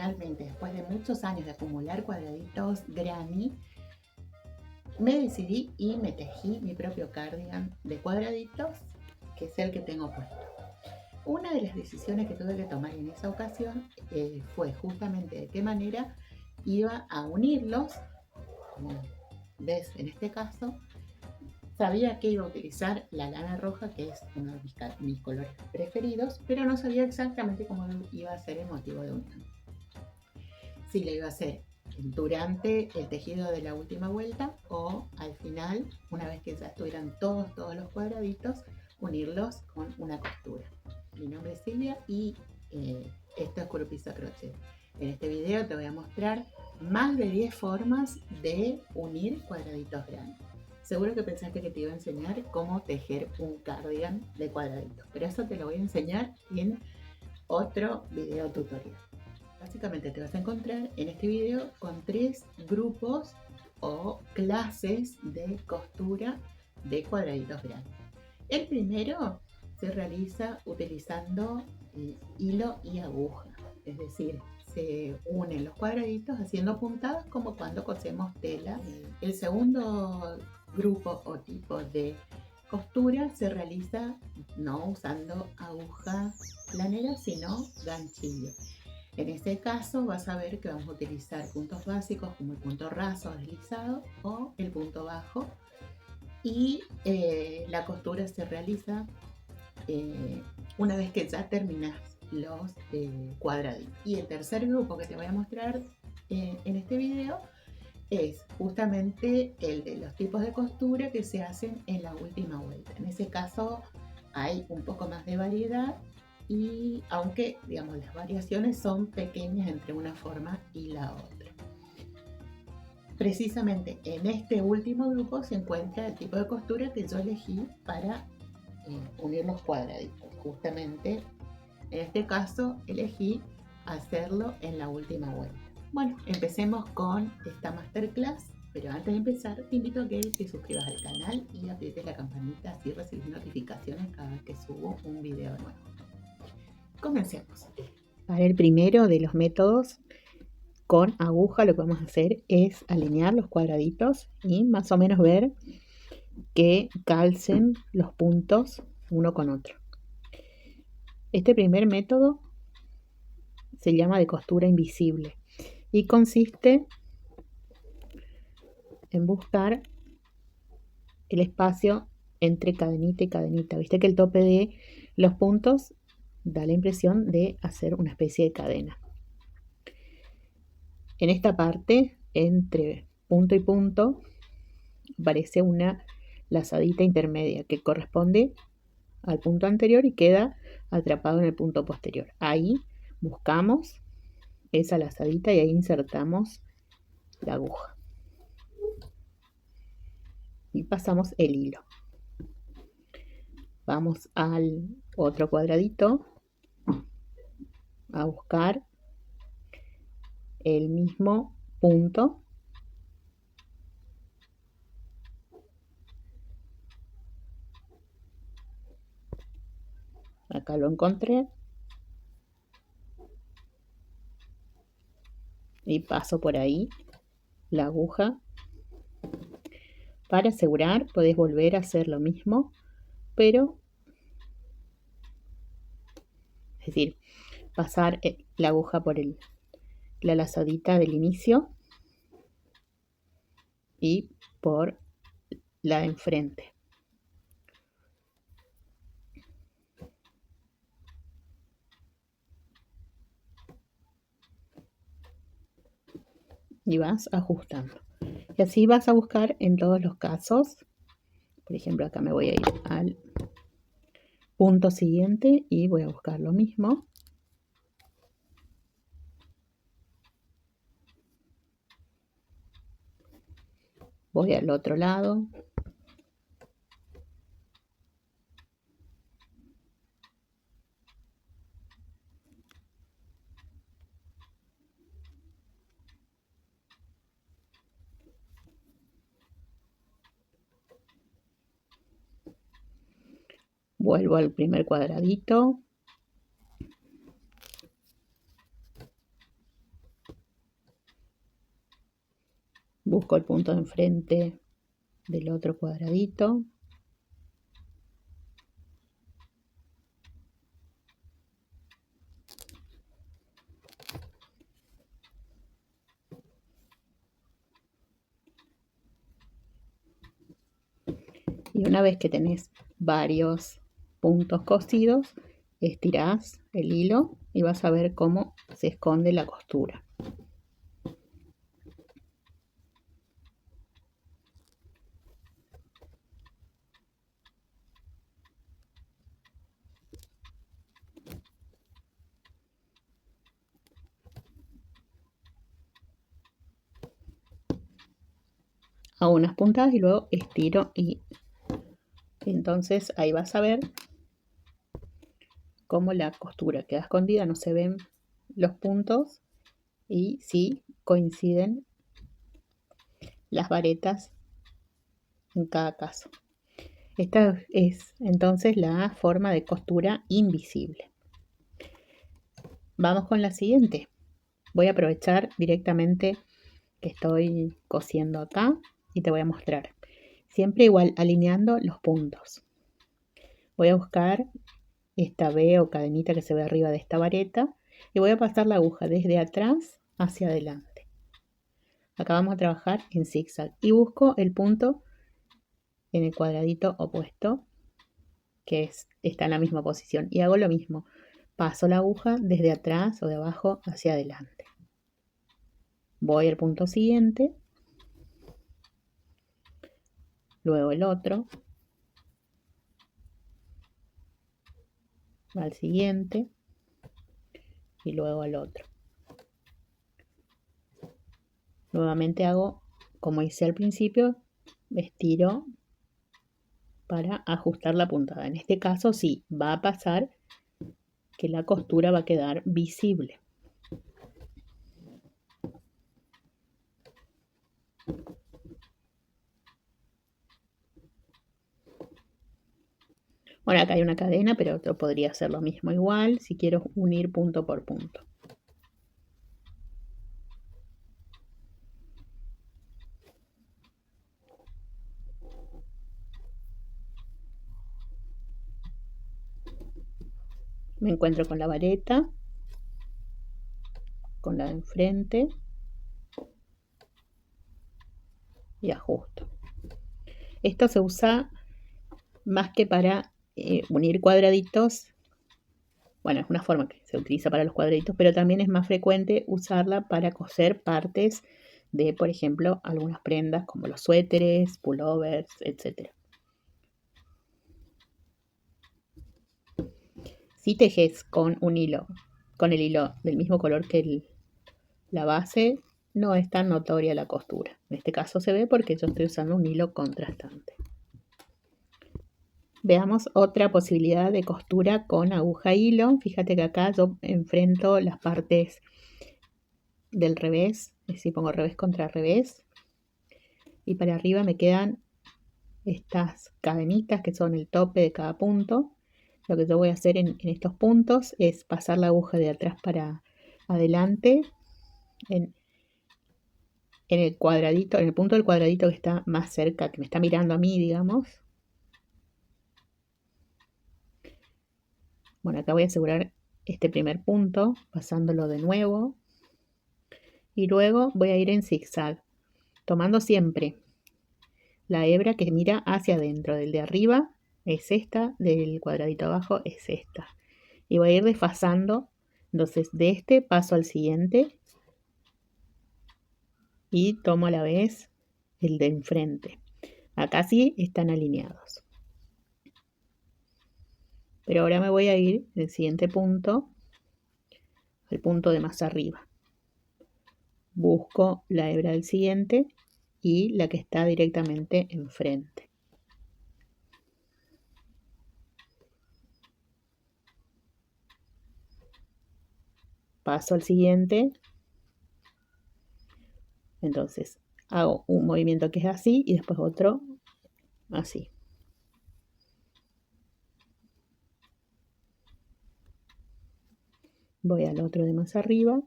finalmente, después de muchos años de acumular cuadraditos granny, me decidí y me tejí mi propio cardigan de cuadraditos, que es el que tengo puesto. Una de las decisiones que tuve que tomar en esa ocasión fue justamente de qué manera iba a unirlos. Como ves en este caso, sabía que iba a utilizar la lana roja, que es uno de mis colores preferidos, pero no sabía exactamente cómo iba a ser el motivo de unión. Si lo iba a hacer durante el tejido de la última vuelta o al final, una vez que ya estuvieran todos los cuadraditos, unirlos con una costura. Mi nombre es Silvia y esto es Curupiza Crochet. En este video te voy a mostrar más de 10 formas de unir cuadraditos grandes. Seguro que pensaste que te iba a enseñar cómo tejer un cardigan de cuadraditos, pero eso te lo voy a enseñar en otro video tutorial. Básicamente te vas a encontrar en este video con 3 grupos o clases de costura de cuadraditos grandes. El primero se realiza utilizando hilo y aguja, es decir, se unen los cuadraditos haciendo puntadas como cuando cosemos tela. El segundo grupo o tipo de costura se realiza no usando aguja planera, sino ganchillo. En este caso vas a ver que vamos a utilizar puntos básicos como el punto raso deslizado o el punto bajo, y la costura se realiza una vez que ya terminas los cuadraditos. Y el tercer grupo que te voy a mostrar en este video es justamente el de los tipos de costura que se hacen en la última vuelta. En ese caso hay un poco más de variedad, y aunque digamos las variaciones son pequeñas entre una forma y la otra. Precisamente en este último grupo se encuentra el tipo de costura que yo elegí para unir los cuadraditos. Justamente en este caso elegí hacerlo en la última vuelta. Bueno, empecemos con esta masterclass, pero antes de empezar te invito a que te suscribas al canal y aprietes la campanita, así recibes notificaciones cada vez que subo un video nuevo. Comencemos. Para el primero de los métodos con aguja, lo que vamos a hacer es alinear los cuadraditos y más o menos ver que calcen los puntos uno con otro. Este primer método se llama de costura invisible y consiste en buscar el espacio entre cadenita y cadenita. Viste que el tope de los puntos da la impresión de hacer una especie de cadena. En esta parte, entre punto y punto, aparece una lazadita intermedia que corresponde al punto anterior y queda atrapado en el punto posterior. Ahí buscamos esa lazadita y ahí insertamos la aguja y pasamos el hilo. Vamos al otro cuadradito a buscar el mismo punto acá lo encontré y paso por ahí la aguja. Para asegurar podés volver a hacer lo mismo, pero es decir, pasar la aguja por la lazadita del inicio y por la de enfrente. Y vas ajustando. Y así vas a buscar en todos los casos. Por ejemplo, acá me voy a ir al punto siguiente y voy a buscar lo mismo. Voy al otro lado. Vuelvo al primer cuadradito. busco el punto de enfrente del otro cuadradito. Y una vez que tenés varios puntos cosidos, estirás el hilo y vas a ver cómo se esconde la costura. Hago unas puntadas y luego estiro y entonces ahí vas a ver cómo la costura queda escondida, no se ven los puntos y sí coinciden las varetas en cada caso. Esta es entonces la forma de costura invisible. Vamos con la siguiente. Voy a aprovechar directamente que estoy cosiendo acá y te voy a mostrar. Siempre igual alineando los puntos. Voy a buscar esta V o cadenita que se ve arriba de esta vareta y voy a pasar la aguja desde atrás hacia adelante. Acá vamos a trabajar en zigzag y busco el punto en el cuadradito opuesto que está en la misma posición y hago lo mismo. Paso la aguja desde atrás o de abajo hacia adelante. Voy al punto siguiente, luego el otro, al siguiente y luego al otro. Nuevamente hago como hice al principio, estiro para ajustar la puntada. En este caso sí, va a pasar que la costura va a quedar visible. Bueno, acá hay una cadena, pero yo podría hacer lo mismo igual si quiero unir punto por punto. Me encuentro con la vareta, con la de enfrente y ajusto. Esto se usa más que para unir cuadraditos. Bueno, es una forma que se utiliza para los cuadraditos, pero también es más frecuente usarla para coser partes de, por ejemplo, algunas prendas como los suéteres, pullovers, etc. Si tejes con un hilo, con el hilo del mismo color que la base, no es tan notoria la costura. En este caso se ve porque yo estoy usando un hilo contrastante. Veamos otra posibilidad de costura con aguja e hilo. Fíjate que acá yo enfrento las partes del revés, es decir, pongo revés contra revés. Y para arriba me quedan estas cadenitas que son el tope de cada punto. Lo que yo voy a hacer en estos puntos es pasar la aguja de atrás para adelante en el cuadradito, en el punto del cuadradito que está más cerca, que me está mirando a mí, digamos. Bueno, acá voy a asegurar este primer punto, pasándolo de nuevo. Y luego voy a ir en zigzag, tomando siempre la hebra que mira hacia adentro. Del de arriba es esta, del cuadradito abajo es esta. Y voy a ir desfasando. Entonces de este paso al siguiente y tomo a la vez el de enfrente. Acá sí están alineados. Pero ahora me voy a ir del siguiente punto al punto de más arriba. Busco la hebra del siguiente y la que está directamente enfrente. Paso al siguiente. Entonces hago un movimiento que es así y después otro así. Voy al otro de más arriba.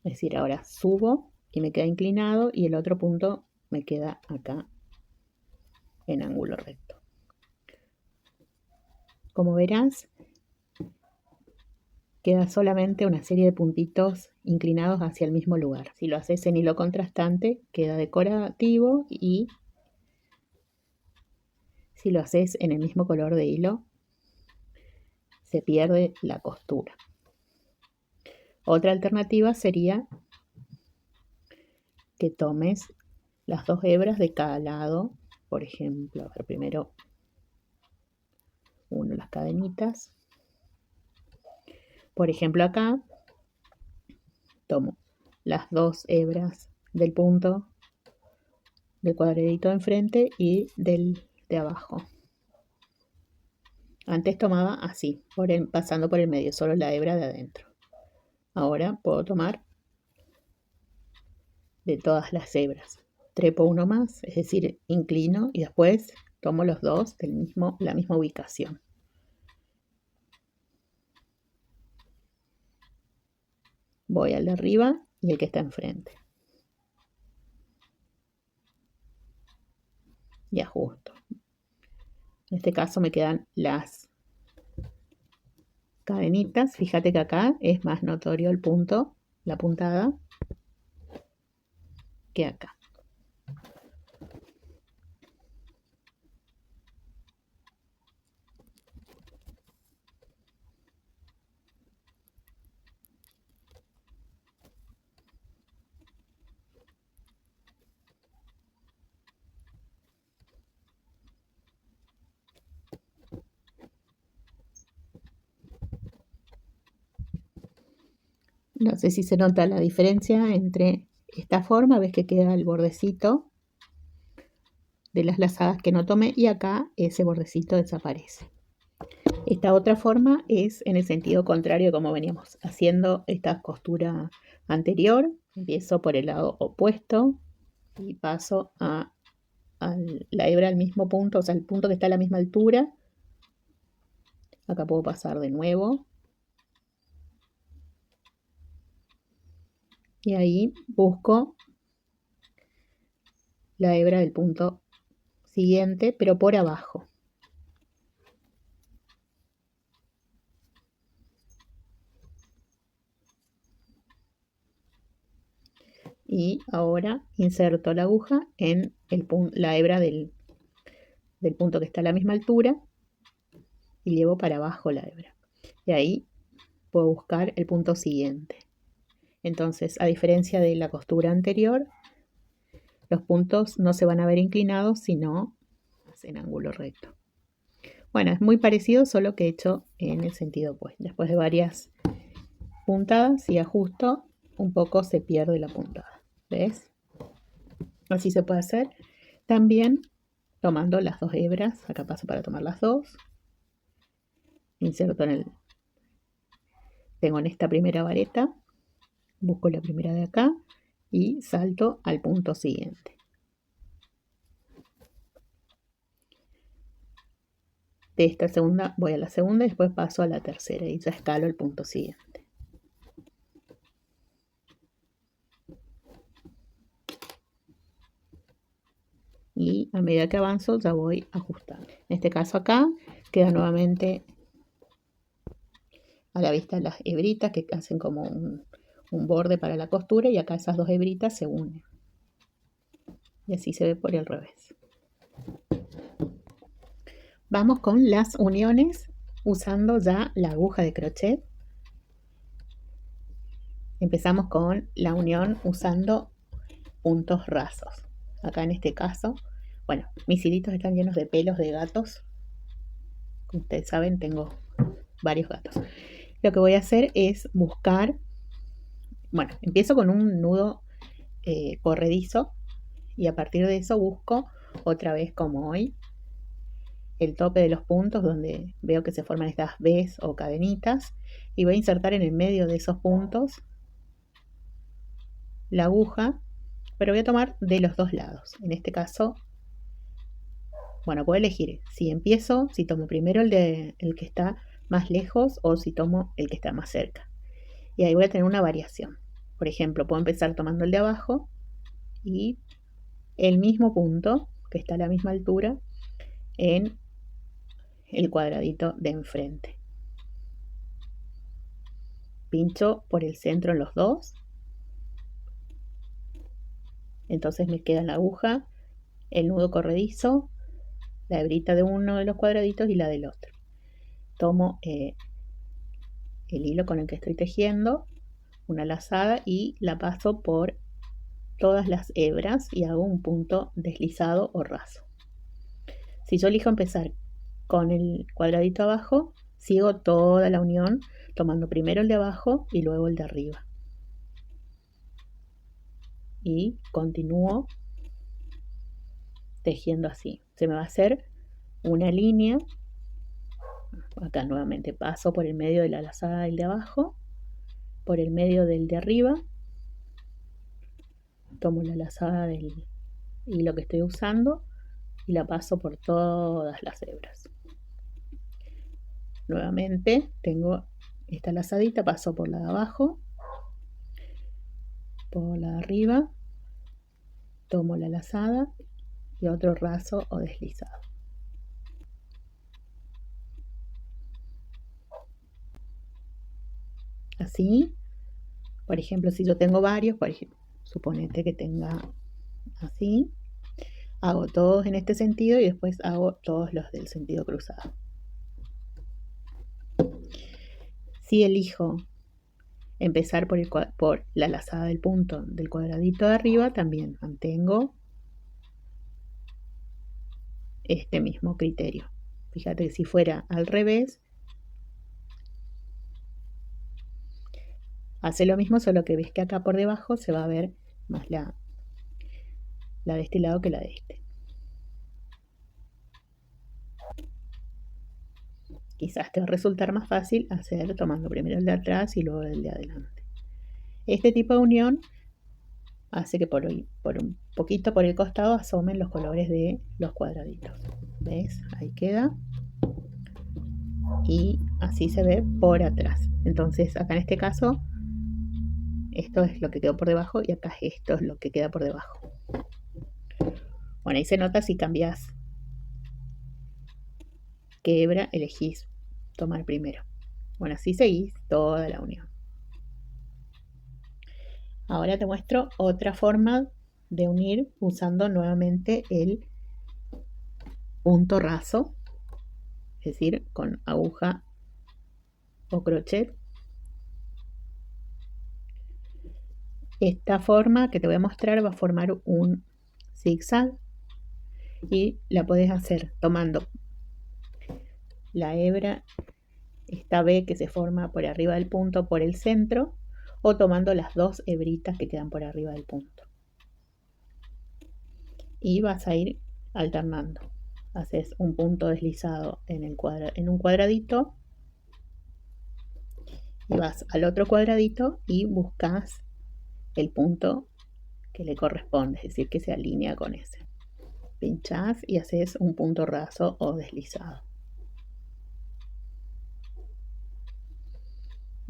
Es decir, ahora subo y me queda inclinado, y el otro punto me queda acá en ángulo recto. Como verás, queda solamente una serie de puntitos inclinados hacia el mismo lugar. Si lo haces en hilo contrastante, queda decorativo, y si lo haces en el mismo color de hilo, se pierde la costura. Otra alternativa sería que tomes las 2 hebras de cada lado. Por ejemplo, a ver, primero uno las cadenitas. Por ejemplo, acá tomo las 2 hebras del punto del cuadradito de enfrente y del de abajo. Antes tomaba así, pasando por el medio, solo la hebra de adentro. Ahora puedo tomar de todas las hebras. Trepo uno más, es decir, inclino, y después tomo los dos la misma ubicación. Voy al de arriba y el que está enfrente. Y ajusto. En este caso me quedan las cadenitas. Fíjate que acá es más notorio el punto, la puntada, que acá. No sé si se nota la diferencia entre esta forma, ves que queda el bordecito de las lazadas que no tomé, y acá ese bordecito desaparece. Esta otra forma es en el sentido contrario, como veníamos haciendo esta costura anterior. Empiezo por el lado opuesto y paso a la hebra al mismo punto, o sea, el punto que está a la misma altura. Acá puedo pasar de nuevo. Y ahí busco la hebra del punto siguiente, pero por abajo. Y ahora inserto la aguja en la hebra del punto que está a la misma altura y llevo para abajo la hebra. Y ahí puedo buscar el punto siguiente. Entonces, a diferencia de la costura anterior, los puntos no se van a ver inclinados, sino en ángulo recto. Bueno, es muy parecido, solo que hecho en el sentido opuesto. Después de varias puntadas y ajusto, un poco se pierde la puntada. ¿Ves? Así se puede hacer. También tomando las 2 hebras. Acá paso para tomar las 2. Inserto tengo en esta primera vareta, busco la primera de acá y salto al punto siguiente. De esta segunda voy a la segunda y después paso a la tercera y ya escalo el punto siguiente. Y a medida que avanzo ya voy ajustando. En este caso acá queda nuevamente a la vista las hebritas que hacen como un borde para la costura, y acá esas 2 hebritas se unen. Y así se ve por el revés. Vamos con las uniones usando ya la aguja de crochet. Empezamos con la unión usando puntos rasos. Acá en este caso, bueno, mis hilitos están llenos de pelos de gatos. Como ustedes saben, tengo varios gatos. Lo que voy a hacer es buscar, bueno, empiezo con un nudo corredizo, y a partir de eso busco otra vez, como hoy, el tope de los puntos donde veo que se forman estas B's o cadenitas, y voy a insertar en el medio de esos puntos la aguja, pero voy a tomar de los 2 lados. En este caso, bueno, puedo elegir si tomo primero el que está más lejos o si tomo el que está más cerca. Y ahí voy a tener una variación. Por ejemplo, puedo empezar tomando el de abajo y el mismo punto, que está a la misma altura, en el cuadradito de enfrente. Pincho por el centro en los dos. Entonces me queda la aguja, el nudo corredizo, la hebrita de uno de los cuadraditos y la del otro. Tomo el hilo con el que estoy tejiendo, una lazada, y la paso por todas las hebras y hago un punto deslizado o raso. Si yo elijo empezar con el cuadradito abajo, sigo toda la unión tomando primero el de abajo y luego el de arriba. Y continúo tejiendo así. Se me va a hacer una línea. Acá nuevamente paso por el medio de la lazada del de abajo, por el medio del de arriba, tomo la lazada del hilo que estoy usando y la paso por todas las hebras. Nuevamente tengo esta lazadita, paso por la de abajo, por la de arriba, tomo la lazada y otro raso o deslizado. Así, por ejemplo, si yo tengo varios, por ejemplo, suponete que tenga así, hago todos en este sentido y después hago todos los del sentido cruzado. Si elijo empezar por la lazada del punto del cuadradito de arriba, también mantengo este mismo criterio. Fíjate que si fuera al revés, hace lo mismo, solo que ves que acá por debajo se va a ver más la de este lado que la de este. Quizás te va a resultar más fácil hacer tomando primero el de atrás y luego el de adelante. Este tipo de unión hace que por un poquito por el costado asomen los colores de los cuadraditos. ¿Ves? Ahí queda. Y así se ve por atrás. Entonces acá en este caso esto es lo que quedó por debajo y acá esto es lo que queda por debajo. Bueno, ahí se nota si cambias qué hebra elegís tomar primero. Bueno, así seguís toda la unión. Ahora te muestro otra forma de unir usando nuevamente el punto raso, es decir, con aguja o crochet. Esta forma que te voy a mostrar va a formar un zigzag y la puedes hacer tomando la hebra, esta B que se forma por arriba del punto por el centro, o tomando las dos hebritas que quedan por arriba del punto. Y vas a ir alternando. Haces un punto deslizado en un cuadradito y vas al otro cuadradito y buscas el punto que le corresponde, es decir, que se alinea con ese. Pinchás y haces un punto raso o deslizado.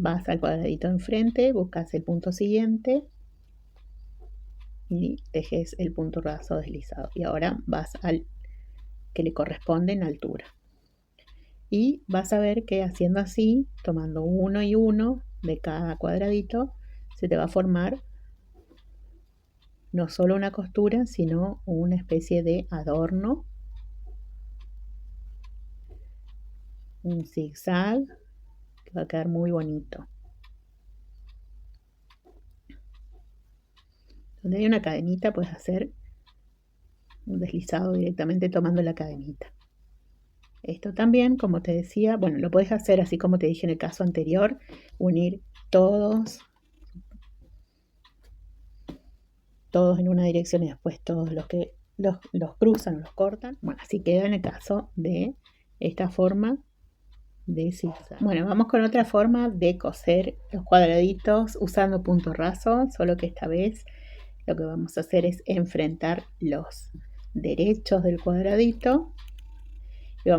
Vas al cuadradito enfrente, buscas el punto siguiente y tejes el punto raso deslizado. Y ahora vas al que le corresponde en altura. Y vas a ver que haciendo así, tomando uno y uno de cada cuadradito, se te va a formar no solo una costura, sino una especie de adorno, un zigzag que va a quedar muy bonito. Donde hay una cadenita puedes hacer un deslizado directamente tomando la cadenita. Esto también, como te decía, bueno, lo puedes hacer así como te dije en el caso anterior, unir todos en una dirección y después todos los que los cruzan o los cortan. Bueno, así queda en el caso de esta forma de zigzag. Bueno, vamos con otra forma de coser los cuadraditos usando punto raso, solo que esta vez lo que vamos a hacer es enfrentar los derechos del cuadradito y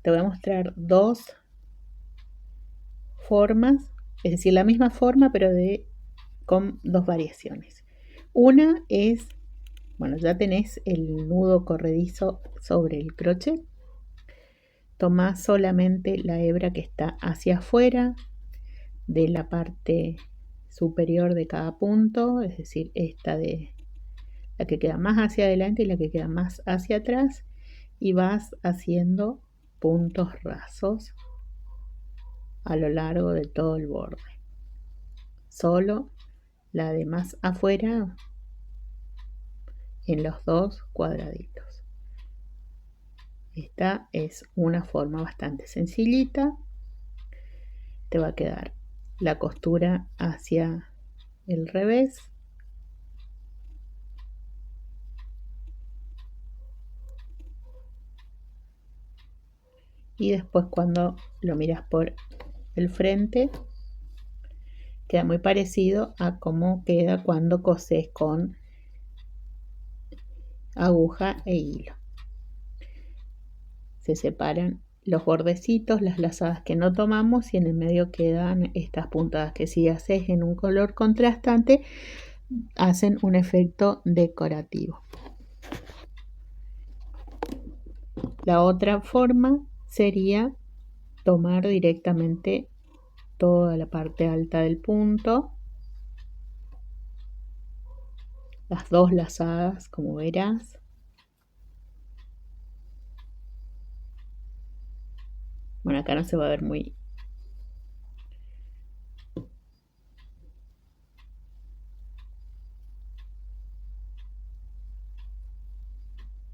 te voy a mostrar dos formas, es decir, la misma forma pero con dos variaciones. Una es, bueno, ya tenés el nudo corredizo sobre el crochet. Tomás solamente la hebra que está hacia afuera de la parte superior de cada punto, es decir, esta de la que queda más hacia adelante y la que queda más hacia atrás, y vas haciendo puntos rasos a lo largo de todo el borde. Solo la de más afuera en los dos cuadraditos. Esta es una forma bastante sencillita. Te va a quedar la costura hacia el revés. Y después cuando lo miras por el frente, queda muy parecido a cómo queda cuando coses con aguja e hilo. Se separan los bordecitos, las lazadas que no tomamos, y en el medio quedan estas puntadas que, si haces en un color contrastante, hacen un efecto decorativo. La otra forma sería tomar directamente toda la parte alta del punto, las dos lazadas, como verás. Bueno, acá no se va a ver muy...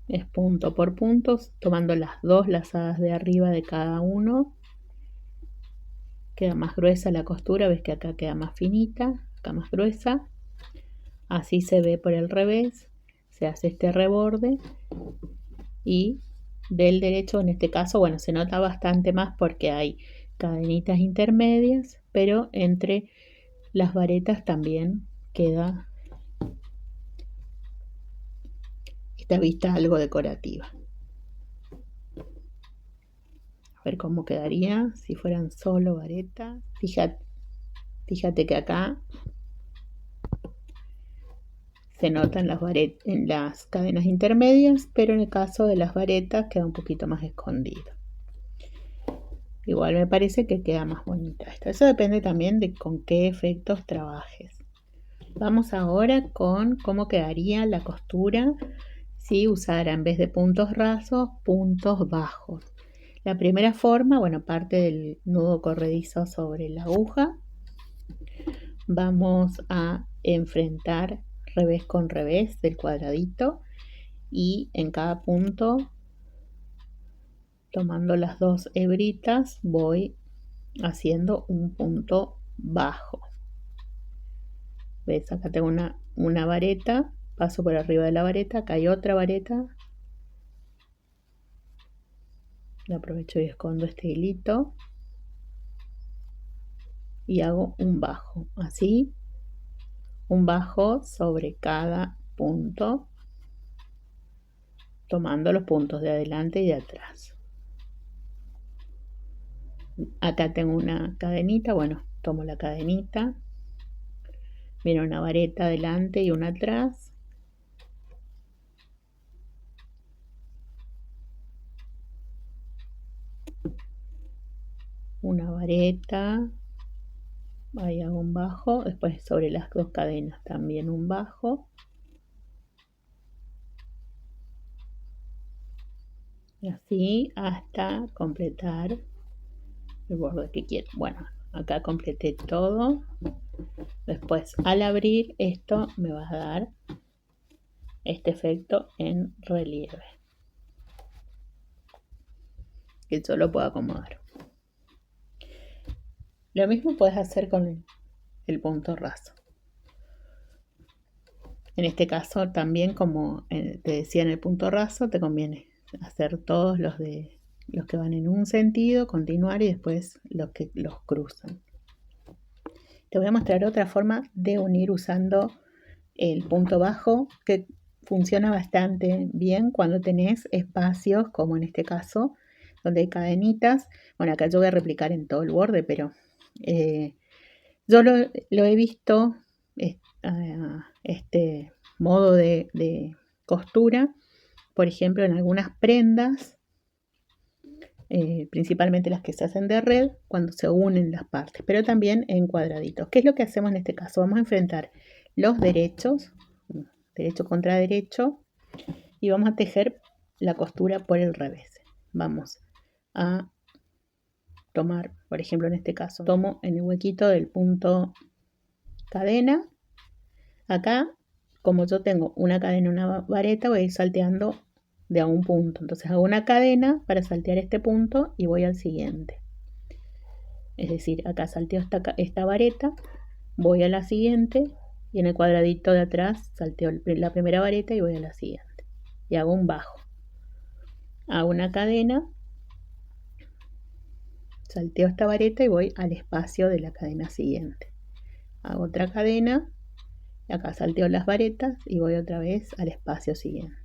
Es punto por punto, tomando las dos lazadas de arriba de cada uno. Queda más gruesa la costura, ves que acá queda más finita, acá más gruesa. Así se ve por el revés. Se hace este reborde, y del derecho, en este caso, bueno, se nota bastante más porque hay cadenitas intermedias, pero entre las varetas también queda esta vista algo decorativa. A ver cómo quedaría si fueran solo varetas. Fíjate que acá se notan en las cadenas intermedias, pero en el caso de las varetas queda un poquito más escondido. Igual me parece que queda más bonita esto. Eso depende también de con qué efectos trabajes. Vamos ahora con cómo quedaría la costura si usara, en vez de puntos rasos, puntos bajos. La primera forma, bueno, parte del nudo corredizo sobre la aguja. Vamos a enfrentar revés con revés del cuadradito, y en cada punto, tomando las dos hebritas, voy haciendo un punto bajo. ¿Ves? Acá tengo una vareta, paso por arriba de la vareta, acá hay otra vareta, la aprovecho y escondo este hilito y hago un bajo, así, un bajo sobre cada punto, tomando los puntos de adelante y de atrás. Acá tengo una cadenita, bueno, tomo la cadenita, viene una vareta adelante y una atrás, una vareta, ahí hago un bajo, después sobre las dos cadenas también un bajo, y así hasta completar el borde que quiero. Bueno, acá completé todo. Después, al abrir esto, me va a dar este efecto en relieve, que yo lo puedo acomodar. Lo mismo puedes hacer con el punto raso. En este caso también, como te decía, en el punto raso te conviene hacer todos los que van en un sentido, continuar, y después los que los cruzan. Te voy a mostrar otra forma de unir usando el punto bajo, que funciona bastante bien cuando tenés espacios, como en este caso, donde hay cadenitas. Bueno, acá yo voy a replicar en todo el borde, pero yo lo he visto este modo de costura, por ejemplo, en algunas prendas, principalmente las que se hacen de red, cuando se unen las partes, pero también en cuadraditos. ¿Qué es lo que hacemos en este caso? Vamos a enfrentar los derechos, derecho contra derecho, y vamos a tejer la costura por el revés. Vamos a tomar, por ejemplo, en este caso, tomo en el huequito del punto cadena. Acá, como yo tengo una cadena y una vareta, voy a ir salteando de a un punto. Entonces hago una cadena para saltear este punto y voy al siguiente. Es decir, acá salteo esta vareta, voy a la siguiente y en el cuadradito de atrás salteo la primera vareta y voy a la siguiente. Y hago un bajo. Hago una cadena, salteo esta vareta y voy al espacio de la cadena siguiente. Hago otra cadena, acá salteo las varetas y voy otra vez al espacio siguiente.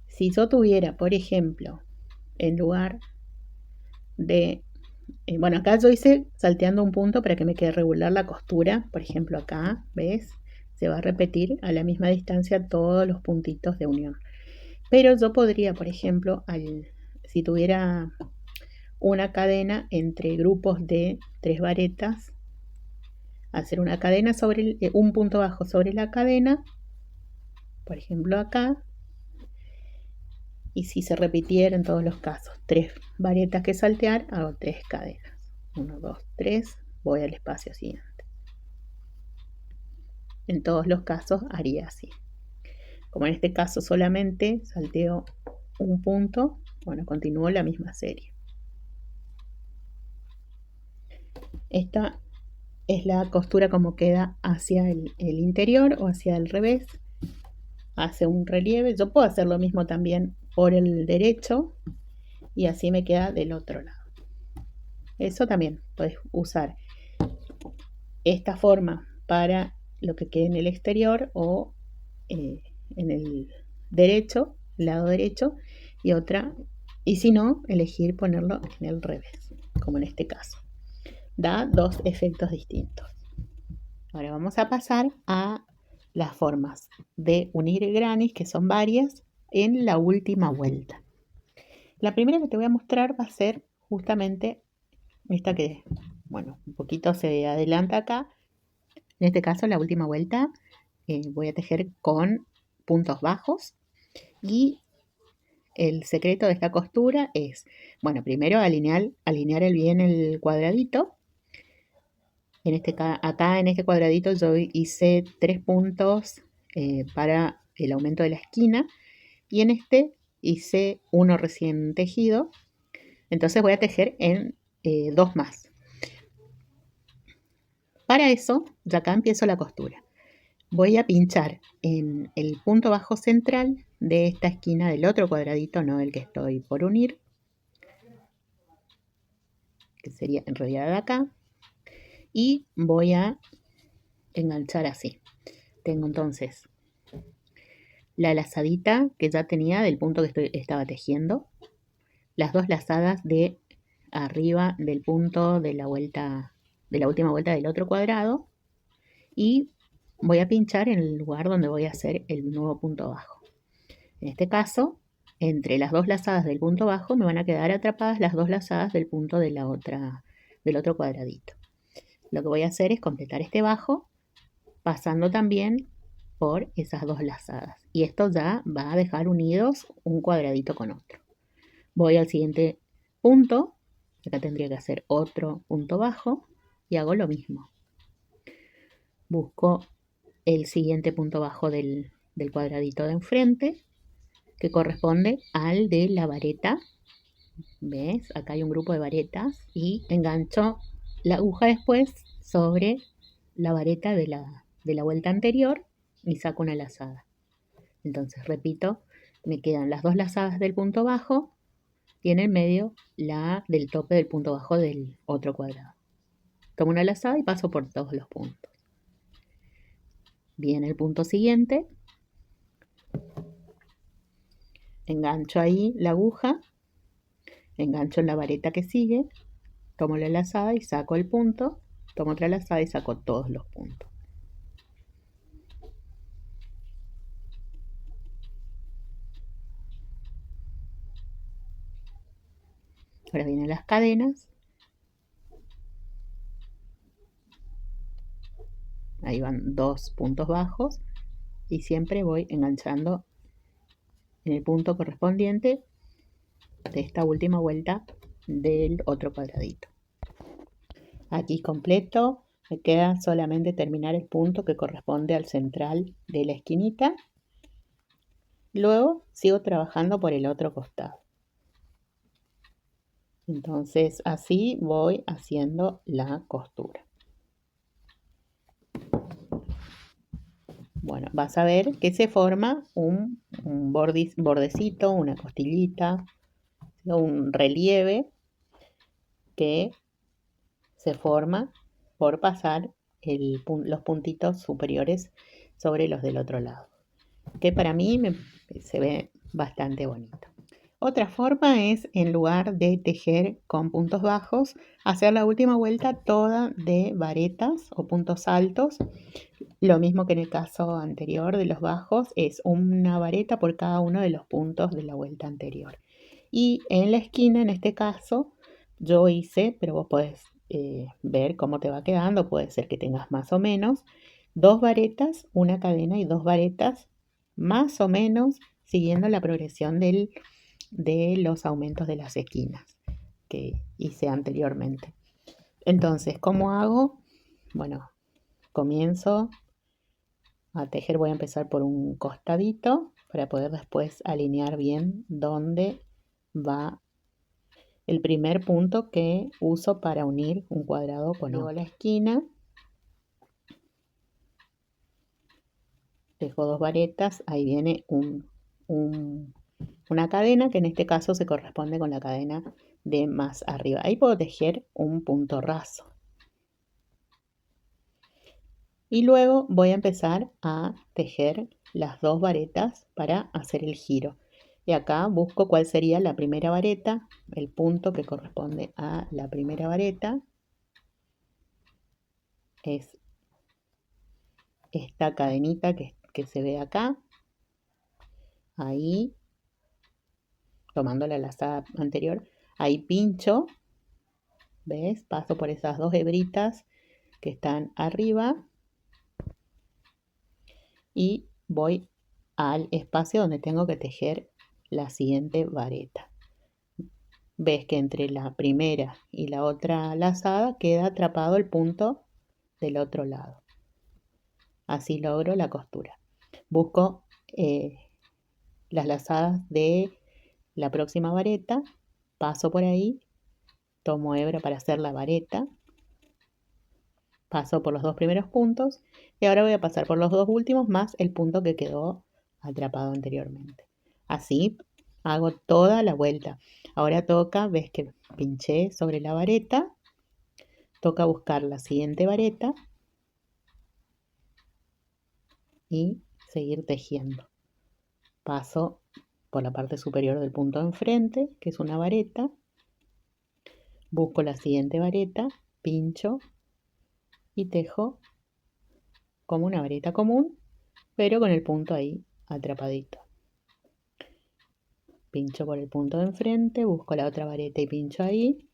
Si yo tuviera, por ejemplo, en lugar de, bueno, acá yo hice salteando un punto para que me quede regular la costura, por ejemplo acá, ¿ves? Se va a repetir a la misma distancia todos los puntitos de unión. Pero yo podría, por ejemplo, si tuviera una cadena entre grupos de 3 varetas, hacer una cadena sobre un punto bajo sobre la cadena, por ejemplo acá, y si se repitiera en todos los casos 3 varetas que saltear, hago 3 cadenas, 1, 2, 3, voy al espacio siguiente. En todos los casos haría así. Como en este caso solamente salteo un punto, bueno, continúo la misma serie. Esta es la costura como queda hacia el interior o hacia el revés. Hace un relieve. Yo puedo hacer lo mismo también por el derecho y así me queda del otro lado. Eso también puedes usar esta forma para lo que quede en el exterior o en el derecho, lado derecho, y otra, y si no, elegir ponerlo en el revés, como en este caso. Da dos efectos distintos. Ahora vamos a pasar a las formas de unir grannies, que son varias, en la última vuelta. La primera que te voy a mostrar va a ser justamente esta que, bueno, un poquito se adelanta acá. En este caso, la última vuelta voy a tejer con puntos bajos y el secreto de esta costura es, bueno, primero alinear bien el cuadradito. Acá en este cuadradito yo hice 3 puntos para el aumento de la esquina y en este hice uno recién tejido, entonces voy a tejer en 2 más. Para eso, ya acá empiezo la costura. Voy a pinchar en el punto bajo central de esta esquina del otro cuadradito, no el que estoy por unir, que sería en realidad de acá, y voy a enganchar así. Tengo entonces la lazadita que ya tenía del punto que estaba tejiendo, las 2 lazadas de arriba del punto de la última vuelta del otro cuadrado y voy a pinchar en el lugar donde voy a hacer el nuevo punto bajo. En este caso, entre las 2 lazadas del punto bajo me van a quedar atrapadas las 2 lazadas del punto del otro cuadradito. Lo que voy a hacer es completar este bajo pasando también por esas 2 lazadas y esto ya va a dejar unidos un cuadradito con otro. Voy al siguiente punto, acá tendría que hacer otro punto bajo y hago lo mismo. Busco el siguiente punto bajo del cuadradito de enfrente, que corresponde al de la vareta. ¿Ves? Acá hay un grupo de varetas y engancho la aguja después sobre la vareta de la vuelta anterior y saco una lazada. Entonces, repito, me quedan las 2 lazadas del punto bajo y en el medio la del tope del punto bajo del otro cuadrado. Tomo una lazada y paso por todos los puntos. Viene el punto siguiente, engancho ahí la aguja, engancho en la vareta que sigue, tomo la lazada y saco el punto tomo otra lazada y saco todos los puntos. Ahora vienen las cadenas. Ahí van 2 puntos bajos y siempre voy enganchando en el punto correspondiente de esta última vuelta del otro cuadradito. Aquí completo, me queda solamente terminar el punto que corresponde al central de la esquinita. Luego sigo trabajando por el otro costado. Entonces así voy haciendo la costura. Bueno, vas a ver que se forma un bordecito, una costillita, un relieve que se forma por pasar los puntitos superiores sobre los del otro lado, que para mí se ve bastante bonito. Otra forma es, en lugar de tejer con puntos bajos, hacer la última vuelta toda de varetas o puntos altos. Lo mismo que en el caso anterior de los bajos, es una vareta por cada uno de los puntos de la vuelta anterior. Y en la esquina, en este caso, yo hice, pero vos podés ver cómo te va quedando, puede ser que tengas más o menos, 2 varetas, una cadena y 2 varetas, más o menos siguiendo la progresión de los aumentos de las esquinas que hice anteriormente. Entonces, ¿cómo hago? Bueno, comienzo a tejer, voy a empezar por un costadito para poder después alinear bien dónde va el primer punto que uso para unir un cuadrado con otro. Llevo la esquina, dejo 2 varetas, ahí viene una cadena que en este caso se corresponde con la cadena de más arriba. Ahí puedo tejer un punto raso. Y luego voy a empezar a tejer las 2 varetas para hacer el giro. Y acá busco cuál sería la primera vareta, el punto que corresponde a la primera vareta. Es esta cadenita que se ve acá. Ahí, tomando la lazada anterior, ahí pincho. ¿Ves? Paso por esas 2 hebritas que están arriba. Y voy al espacio donde tengo que tejer la siguiente vareta. Ves que entre la primera y la otra lazada queda atrapado el punto del otro lado. Así logro la costura. Busco las lazadas de la próxima vareta, paso por ahí, tomo hebra para hacer la vareta, paso por los 2 primeros puntos y ahora voy a pasar por los 2 últimos más el punto que quedó atrapado anteriormente. Así hago toda la vuelta. Ahora toca, ves que pinché sobre la vareta, toca buscar la siguiente vareta y seguir tejiendo. Paso por la parte superior del punto de enfrente, que es una vareta, busco la siguiente vareta, pincho y tejo como una vareta común, pero con el punto ahí atrapadito. Pincho por el punto de enfrente, busco la otra vareta y pincho ahí,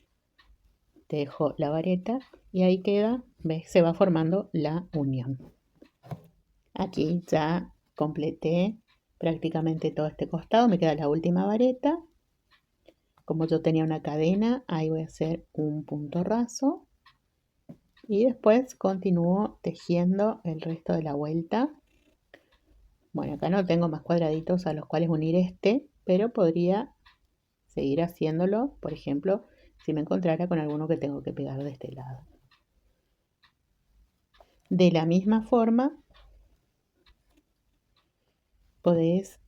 tejo la vareta y ahí queda, ¿ves? Se va formando la unión. Aquí ya completé prácticamente todo este costado, me queda la última vareta. Como yo tenía una cadena, ahí voy a hacer un punto raso y después continúo tejiendo el resto de la vuelta. Bueno, acá no tengo más cuadraditos a los cuales unir pero podría seguir haciéndolo, por ejemplo, si me encontrara con alguno que tengo que pegar de este lado. De la misma forma, podés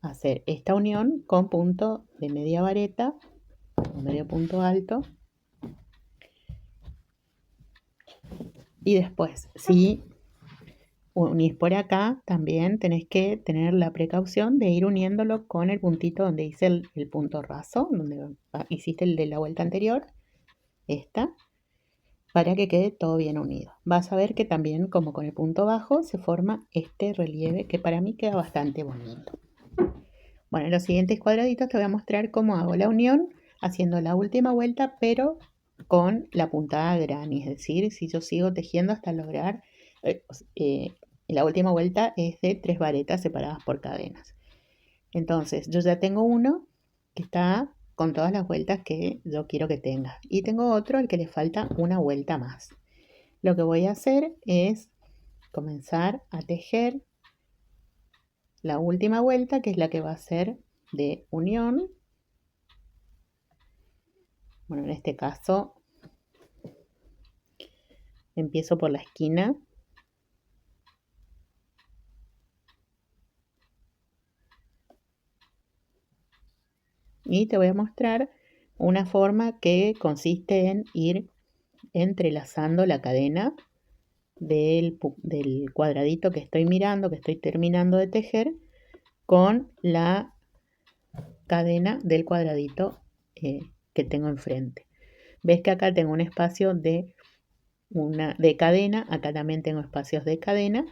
hacer esta unión con punto de media vareta o medio punto alto. Y después, si unís por acá, también tenés que tener la precaución de ir uniéndolo con el puntito donde hice el punto raso, donde hiciste el de la vuelta anterior, esta. para que quede todo bien unido. Vas a ver que también, como con el punto bajo, se forma este relieve que para mí queda bastante bonito. Bueno, en los siguientes cuadraditos te voy a mostrar cómo hago la unión haciendo la última vuelta, pero con la puntada granny, es decir, si yo sigo tejiendo hasta lograr, la última vuelta es de 3 varetas separadas por cadenas. Entonces, yo ya tengo uno que está con todas las vueltas que yo quiero que tenga. Y tengo otro al que le falta una vuelta más. Lo que voy a hacer es comenzar a tejer la última vuelta, que es la que va a ser de unión. Bueno, en este caso empiezo por la esquina. Y te voy a mostrar una forma que consiste en ir entrelazando la cadena del cuadradito que estoy mirando, que estoy terminando de tejer, con la cadena del cuadradito que tengo enfrente. Ves que acá tengo un espacio de cadena, acá también tengo espacios de cadena.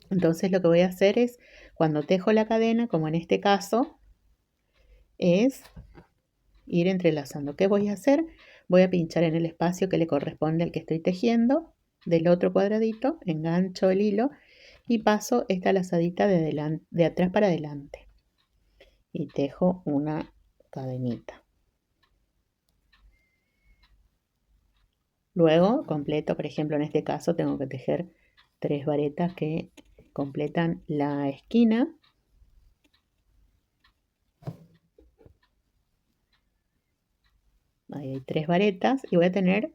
Entonces lo que voy a hacer es, cuando tejo la cadena, como en este caso, es ir entrelazando. ¿Qué voy a hacer? Voy a pinchar en el espacio que le corresponde al que estoy tejiendo del otro cuadradito, engancho el hilo y paso esta lazadita de atrás para adelante y tejo una cadenita. Luego completo, por ejemplo, en este caso tengo que tejer 3 varetas que completan la esquina. Ahí hay 3 varetas y voy a tener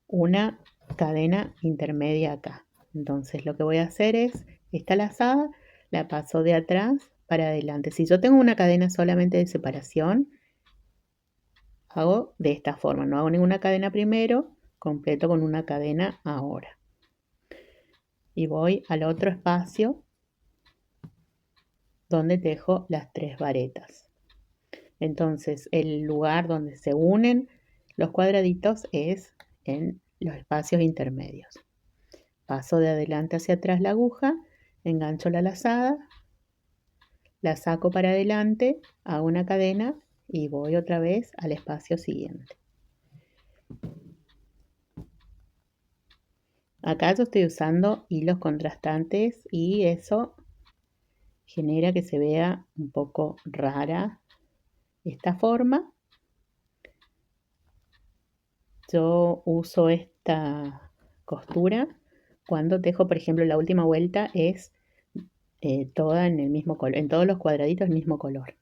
una cadena intermedia acá. Entonces lo que voy a hacer es, esta lazada la paso de atrás para adelante. Si yo tengo una cadena solamente de separación, hago de esta forma. No hago ninguna cadena primero, completo con una cadena ahora. Y voy al otro espacio donde tejo las 3 varetas. Entonces el lugar donde se unen los cuadraditos es en los espacios intermedios. Paso de adelante hacia atrás la aguja, engancho la lazada, la saco para adelante, hago una cadena y voy otra vez al espacio siguiente. Acá yo estoy usando hilos contrastantes y eso genera que se vea un poco rara esta forma. Yo uso esta costura cuando tejo, por ejemplo, la última vuelta es toda en el mismo color, en todos los cuadraditos el mismo color.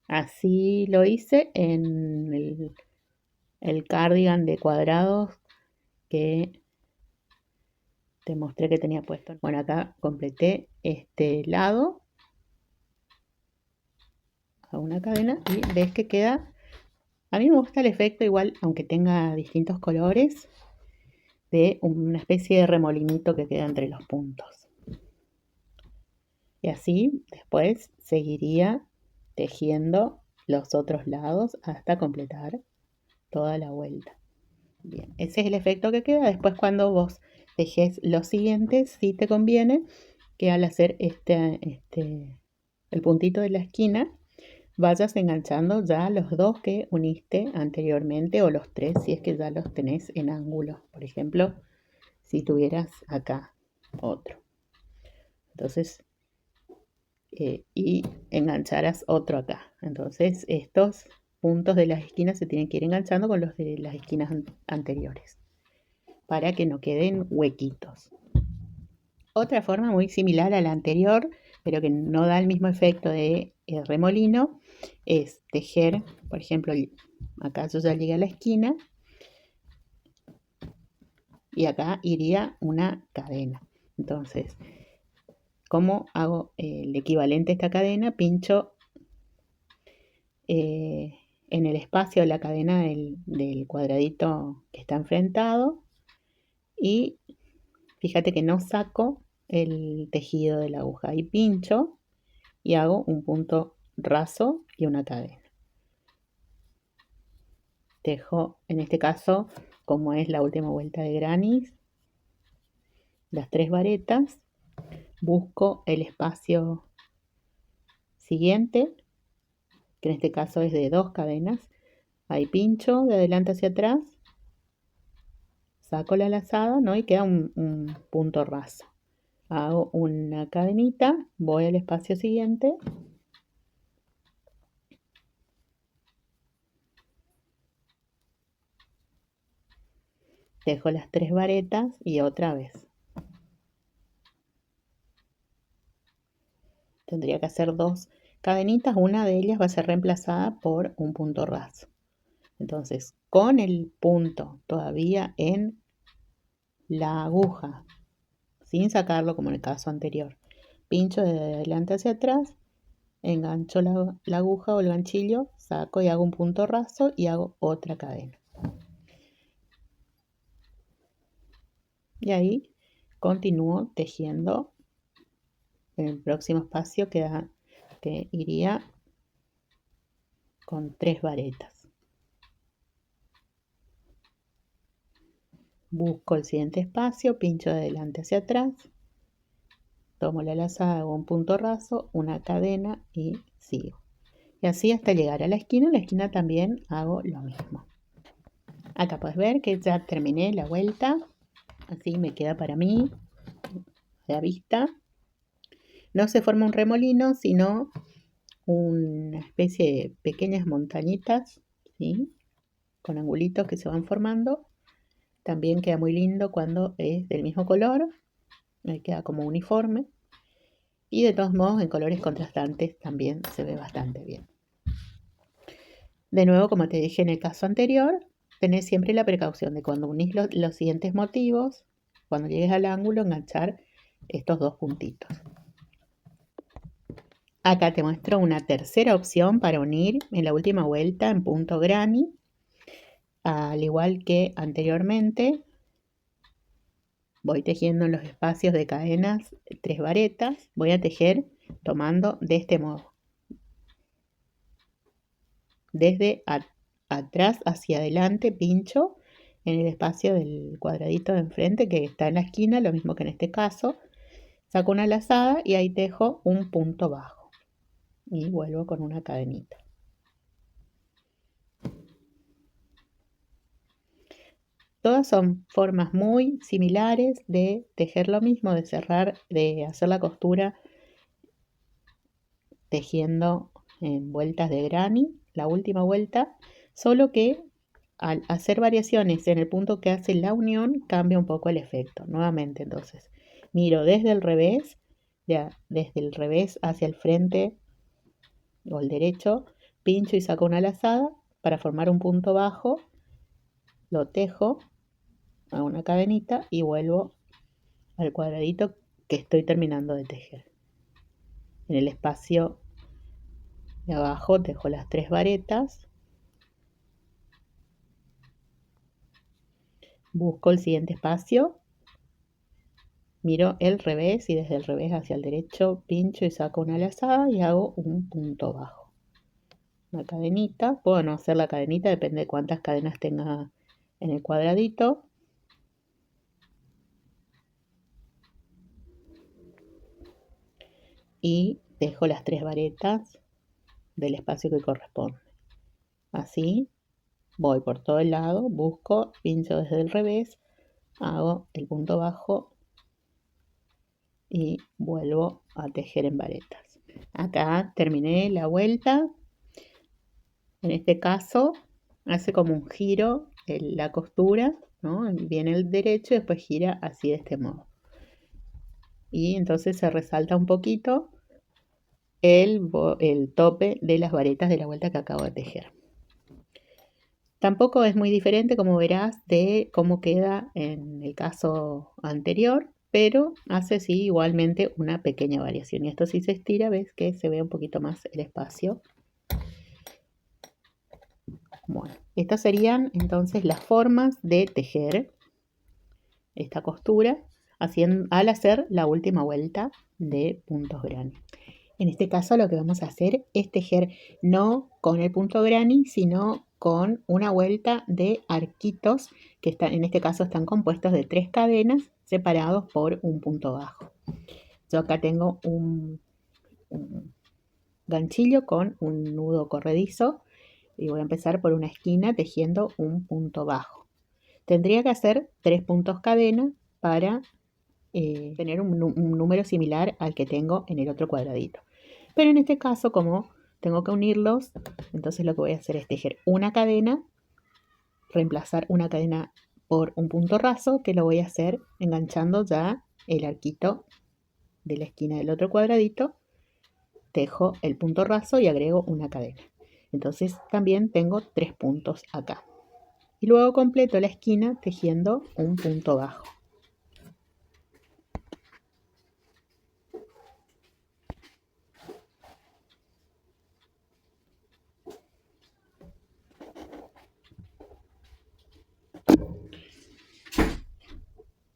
Así lo hice en el cardigan de cuadrados que te mostré que tenía puesto. Bueno, acá completé este lado a una cadena y ves que queda, a mí me gusta el efecto igual, aunque tenga distintos colores, de una especie de remolinito que queda entre los puntos. Y así después seguiría tejiendo los otros lados hasta completar toda la vuelta. Bien, ese es el efecto que queda. Después cuando vos tejes los siguientes, sí te conviene que al hacer el puntito de la esquina, vayas enganchando ya los 2 que uniste anteriormente o los 3 si es que ya los tenés en ángulo. Por ejemplo, si tuvieras acá otro. Entonces, y engancharas otro acá. Entonces, estos puntos de las esquinas se tienen que ir enganchando con los de las esquinas anteriores para que no queden huequitos. Otra forma muy similar a la anterior, pero que no da el mismo efecto de remolino, es tejer, por ejemplo, acá yo ya llegué a la esquina y acá iría una cadena. Entonces, ¿cómo hago el equivalente a esta cadena? Pincho en el espacio de la cadena del cuadradito que está enfrentado y fíjate que no saco el tejido de la aguja y pincho y hago un punto raso y una cadena. Tejo en este caso como es la última vuelta de granny, las 3 varetas, busco el espacio siguiente, que en este caso es de 2 cadenas, ahí pincho de adelante hacia atrás, saco la lazada, ¿no? Y queda un punto raso. Hago una cadenita, voy al espacio siguiente, dejo las 3 varetas y otra vez. Tendría que hacer 2 cadenitas, una de ellas va a ser reemplazada por un punto raso. Entonces, con el punto todavía en la aguja, sin sacarlo como en el caso anterior, pincho de adelante hacia atrás, engancho la aguja o el ganchillo, saco y hago un punto raso y hago otra cadena. Y ahí continúo tejiendo en el próximo espacio que iría con 3 varetas. Busco el siguiente espacio, pincho de adelante hacia atrás, tomo la lazada, hago un punto raso, una cadena y sigo. Y así hasta llegar a la esquina. En la esquina también hago lo mismo. Acá puedes ver que ya terminé la vuelta. Así me queda para mí a la vista. No se forma un remolino, sino una especie de pequeñas montañitas, ¿sí? Con angulitos que se van formando. También queda muy lindo cuando es del mismo color. Ahí queda como uniforme. Y de todos modos en colores contrastantes también se ve bastante bien. De nuevo, como te dije en el caso anterior, tenés siempre la precaución de cuando unís los siguientes motivos, cuando llegues al ángulo, enganchar estos 2 puntitos. Acá te muestro una tercera opción para unir en la última vuelta en punto granny. Al igual que anteriormente, voy tejiendo en los espacios de cadenas 3 varetas. Voy a tejer tomando de este modo. Desde atrás hacia adelante pincho en el espacio del cuadradito de enfrente que está en la esquina, lo mismo que en este caso. Saco una lazada y ahí tejo un punto bajo y vuelvo con una cadenita. Todas son formas muy similares de tejer lo mismo, de cerrar, de hacer la costura tejiendo en vueltas de granny, la última vuelta, solo que al hacer variaciones en el punto que hace la unión cambia un poco el efecto. Nuevamente, entonces, miro desde el revés, desde el revés hacia el frente o el derecho, pincho y saco una lazada para formar un punto bajo, lo tejo a una cadenita y vuelvo al cuadradito que estoy terminando de tejer. En el espacio de abajo tejo las 3 varetas, busco el siguiente espacio, miro el revés y desde el revés hacia el derecho pincho y saco una lazada y hago un punto bajo. Una cadenita, puedo no hacer la cadenita, depende de cuántas cadenas tenga en el cuadradito. Y dejo las 3 varetas del espacio que corresponde. Así voy por todo el lado, busco, pincho desde el revés, hago el punto bajo y vuelvo a tejer en varetas. Acá terminé la vuelta. En este caso hace como un giro en la costura, ¿no? Viene el derecho y después gira así de este modo. Y entonces se resalta un poquito el tope de las varetas de la vuelta que acabo de tejer. Tampoco es muy diferente, como verás, de cómo queda en el caso anterior, pero hace sí igualmente una pequeña variación. Y esto si se estira, ves que se ve un poquito más el espacio. Bueno, estas serían entonces las formas de tejer esta costura al hacer la última vuelta de puntos granny. En este caso lo que vamos a hacer es tejer no con el punto granny, sino con una vuelta de arquitos que están, en este caso están compuestos de 3 cadenas separados por un punto bajo. Yo acá tengo un ganchillo con un nudo corredizo y voy a empezar por una esquina tejiendo un punto bajo. Tendría que hacer 3 puntos cadena para tener un número similar al que tengo en el otro cuadradito. Pero en este caso, como tengo que unirlos, entonces lo que voy a hacer es tejer una cadena, reemplazar una cadena por un punto raso, que lo voy a hacer enganchando ya el arquito de la esquina del otro cuadradito, tejo el punto raso y agrego una cadena. Entonces también tengo 3 puntos acá. Y luego completo la esquina tejiendo un punto bajo.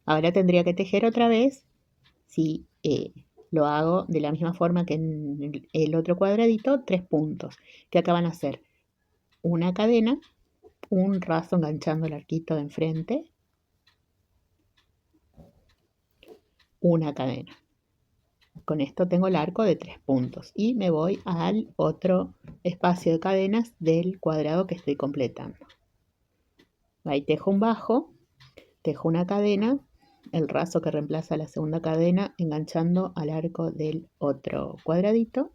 Ahora tendría que tejer otra vez, si lo hago de la misma forma que en el otro cuadradito, 3 puntos, que acá van a ser una cadena, un raso enganchando el arquito de enfrente, una cadena. Con esto tengo el arco de 3 puntos y me voy al otro espacio de cadenas del cuadrado que estoy completando. Ahí tejo un bajo, tejo una cadena, el raso que reemplaza la segunda cadena enganchando al arco del otro cuadradito,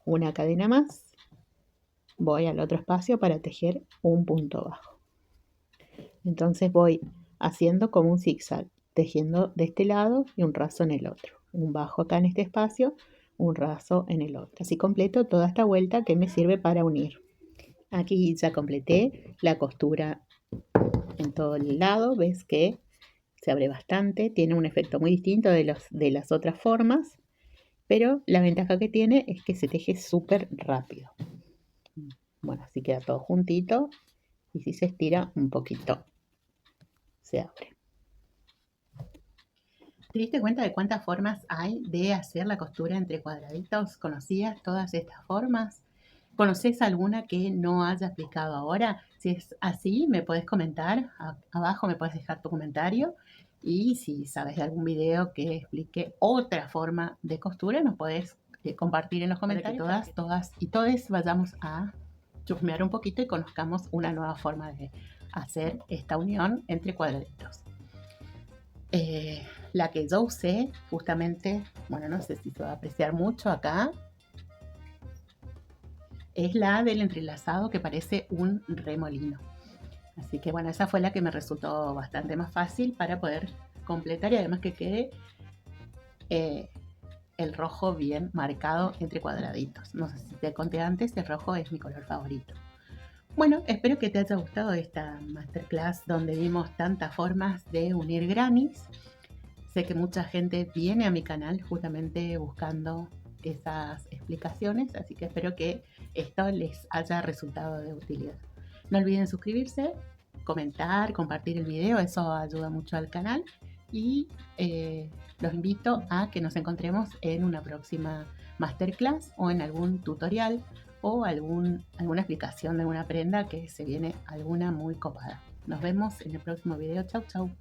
una cadena más, voy al otro espacio para tejer un punto bajo. Entonces voy haciendo como un zigzag, tejiendo de este lado y un raso en el otro, un bajo acá en este espacio, un raso en el otro. Así completo toda esta vuelta que me sirve para unir. Aquí ya completé la costura en todo el lado, ves que se abre bastante, tiene un efecto muy distinto de las otras formas, pero la ventaja que tiene es que se teje súper rápido. Bueno, así queda todo juntito y si se estira un poquito se abre. ¿Te diste cuenta de cuántas formas hay de hacer la costura entre cuadraditos? ¿Conocías todas estas formas? ¿Conoces alguna que no haya explicado ahora? Si es así, me puedes comentar abajo, me puedes dejar tu comentario. Y si sabes de algún video que explique otra forma de costura, nos puedes compartir en los comentarios. Para que todas y todos vayamos a chusmear un poquito y conozcamos una nueva forma de hacer esta unión entre cuadraditos. La que yo usé justamente, bueno, no sé si se va a apreciar mucho acá, es la del entrelazado que parece un remolino. Así que bueno, esa fue la que me resultó bastante más fácil para poder completar y además que quede el rojo bien marcado entre cuadraditos. No sé si te conté antes, el rojo es mi color favorito. Bueno, espero que te haya gustado esta masterclass donde vimos tantas formas de unir grannies. Sé que mucha gente viene a mi canal justamente buscando esas explicaciones, así que espero que esto les haya resultado de utilidad. No olviden suscribirse, comentar, compartir el video, eso ayuda mucho al canal y los invito a que nos encontremos en una próxima masterclass o en algún tutorial o alguna explicación de alguna prenda que se viene alguna muy copada. Nos vemos en el próximo video. Chau, chau.